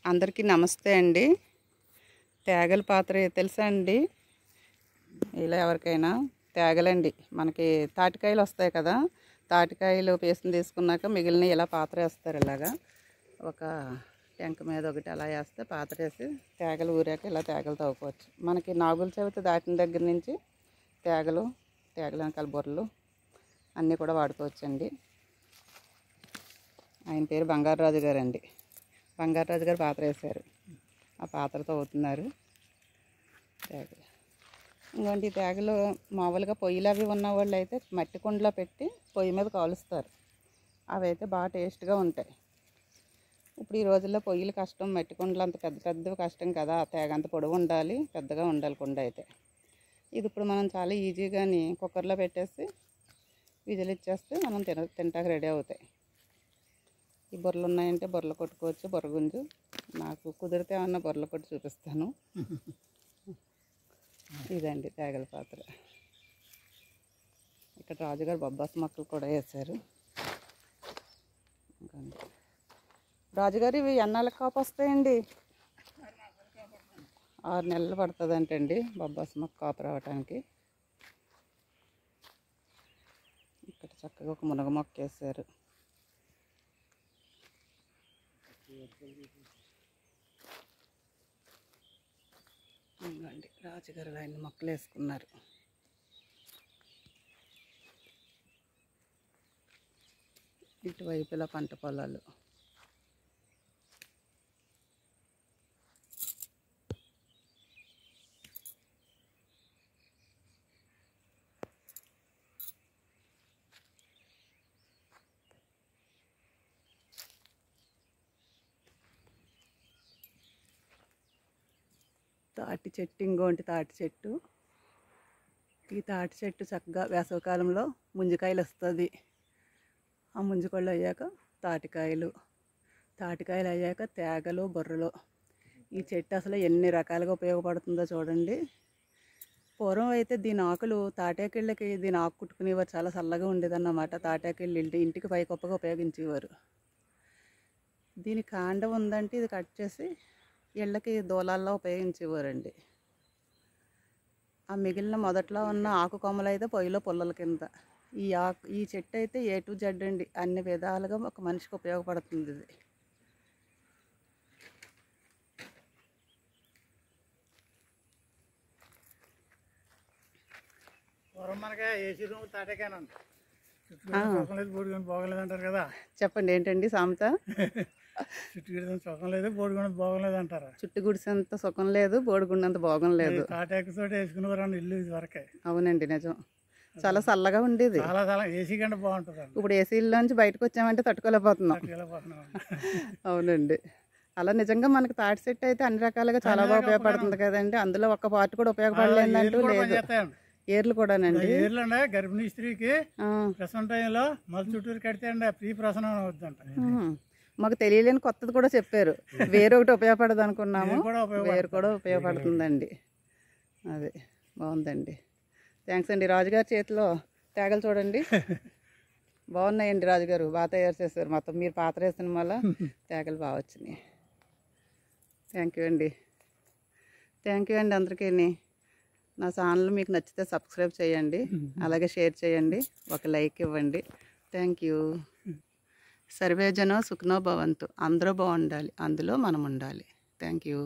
అందరికీ నమస్తే అండి. తేగల పాత్ర తెలుసా అండి? ఇలా ఎవరికైనా తేగలండి. మనకి తాటికాయలు వస్తాయి కదా, తాటికాయలు పేస్ట్ని తీసుకున్నాక మిగిలిన ఇలా పాత్ర వేస్తారు. ఇలాగా ఒక టెంక మీద ఒకటి అలా వేస్తే పాత్ర వేసి తేగలు ఊరాక ఇలా తేగలు తవ్వుకోవచ్చు. మనకి నాగుల చవితి దాటిన దగ్గర నుంచి తేగలు వెనకాల బొర్రలు అన్నీ కూడా వాడుకోవచ్చండి. ఆయన పేరు బంగారరాజు గారు అండి. బంగారరాజు గారు పాత్ర వేశారు, ఆ పాత్రతో అవుతున్నారు తేగలు. ఇంకోటి తేగలు మామూలుగా పొయ్యిలు అవి ఉన్న వాళ్ళు అయితే మట్టి కుండలో పెట్టి పొయ్యి మీద కాలుస్తారు. అవి అయితే బాగా టేస్ట్గా ఉంటాయి. ఇప్పుడు ఈ రోజుల్లో పొయ్యిలు కష్టం, మట్టి కుండలు అంత పెద్ద పెద్దవి కష్టం కదా. తేగ అంత పొడవు ఉండాలి, పెద్దగా ఉండాలి కుండ అయితే. ఇది ఇప్పుడు మనం చాలా ఈజీగాని కుక్కర్లో పెట్టేసి విజిల్ ఇచ్చేస్తే మనం తింటాకి రెడీ అవుతాయి. ఈ బొర్రలు ఉన్నాయంటే బొర్రలు కొట్టుకోవచ్చు, బొర్రగుంజు. నాకు కుదిరితే ఏమన్నా బొర్రలు కొట్టి చూపిస్తాను. ఇదండి తేగల పాత్ర. ఇక్కడ రాజుగారు బొబ్బాస్ మొక్కలు కూడా వేశారు. రాజుగారు ఇవి ఎన్నాళ్ళకి కాపు వస్తాయండి? 6 నెలలు పడుతుందంటండి బొబ్బాస్ మొక్క కాపు రావటానికి. ఇక్కడ చక్కగా ఒక మునగ మొక్క వేశారు. అవునండి, రాజుగారు ఆయన మొక్కలు వేసుకున్నారు. ఇటువైపులా పంట పొలాలు. తాటి చెట్టు, ఇంకోటి తాటి చెట్టు. ఈ తాటి చెట్టు చక్కగా వేసవికాలంలో ముంజికాయలు వస్తుంది. ఆ ముంజికాయలు అయ్యాక తాటికాయలు అయ్యాక తేగలు, బొర్రలు. ఈ చెట్టు అసలు ఎన్ని రకాలుగా ఉపయోగపడుతుందో చూడండి. పూర్వం అయితే దీని ఆకులు తాటాకిళ్ళకి దీని ఆకు కుట్టుకునేవారు. చాలా చల్లగా ఉండేదన్నమాట. తాటాకిళ్ళు ఇంటికి పైకొప్పగా ఉపయోగించేవారు. దీని కాండం ఉందంటే ఇది కట్ చేసి ఇళ్ళకి దూలాల్లో ఉపయోగించేవారండి. ఆ మిగిలిన మొదట్లో ఉన్న ఆకు కొమ్మలు అయితే పొయ్యిలో పుల్లల కింద. ఈ చెట్టు అయితే A to Z అండి, అన్ని విధాలుగా ఒక మనిషికి ఉపయోగపడుతుంది ఇది. బాగలేదంటారు కదా. చెప్పండి, ఏంటండి సామెత? చుట్టుగుడిసంత సుఖం లేదు, బోడిగుండ బాగలేదు అంటారా? చుట్టుగుడిసంత సుఖం లేదు, బోడిగుండంత భోగం లేదు. తాటాకు తోటి వేసుకునేవారు ఇల్లు ఇది వరకే. అవునండి, నిజం. చాలా చల్లగా ఉండేది. చాలా ఏసీ కంటే బాగుంటుంది. ఇప్పుడు ఏసీలోంచి బయటకు వచ్చామంటే తట్టుకోలేకపోతున్నాం. అవునండి, అలా నిజంగా మనకి తాటి చెట్టు అయితే అన్ని రకాలుగా చాలా బాగా ఉపయోగపడుతుంది కదండి. అందులో ఒక్క పార్ట్ కూడా ఉపయోగపడలేదంటూ లేదు. ఏర్లు కూడానండి. ఏర్లు అండి గర్భిణీ స్త్రీకి ప్రసవం టైంలో మళ్ళీ చుట్టూరు కడితే అండి ప్రీ ప్రసవం అవుతుందంట. మాకు తెలియలేని కొత్తది కూడా చెప్పారు. వేరే ఒకటి ఉపయోగపడదు అనుకున్నాము, వేరు కూడా ఉపయోగపడుతుందండి. అదే బాగుందండి. థ్యాంక్స్ అండి. రాజుగారి చేతిలో తేగలు చూడండి, బాగున్నాయండి. రాజుగారు బాగా తయారు చేశారు. మొత్తం మీరు పాత్ర వేసిన వల్ల తేగలు బాగా వచ్చినాయి. థ్యాంక్ యూ అండి. అందరికీ. నా ఛానల్ మీకు నచ్చితే సబ్స్క్రైబ్ చేయండి, అలాగే షేర్ చేయండి, ఒక లైక్ ఇవ్వండి. Thank you. సర్వే జనో సుఖినో భవంతు. అందరూ బాగుండాలి, అందులో మనం ఉండాలి. Thank you.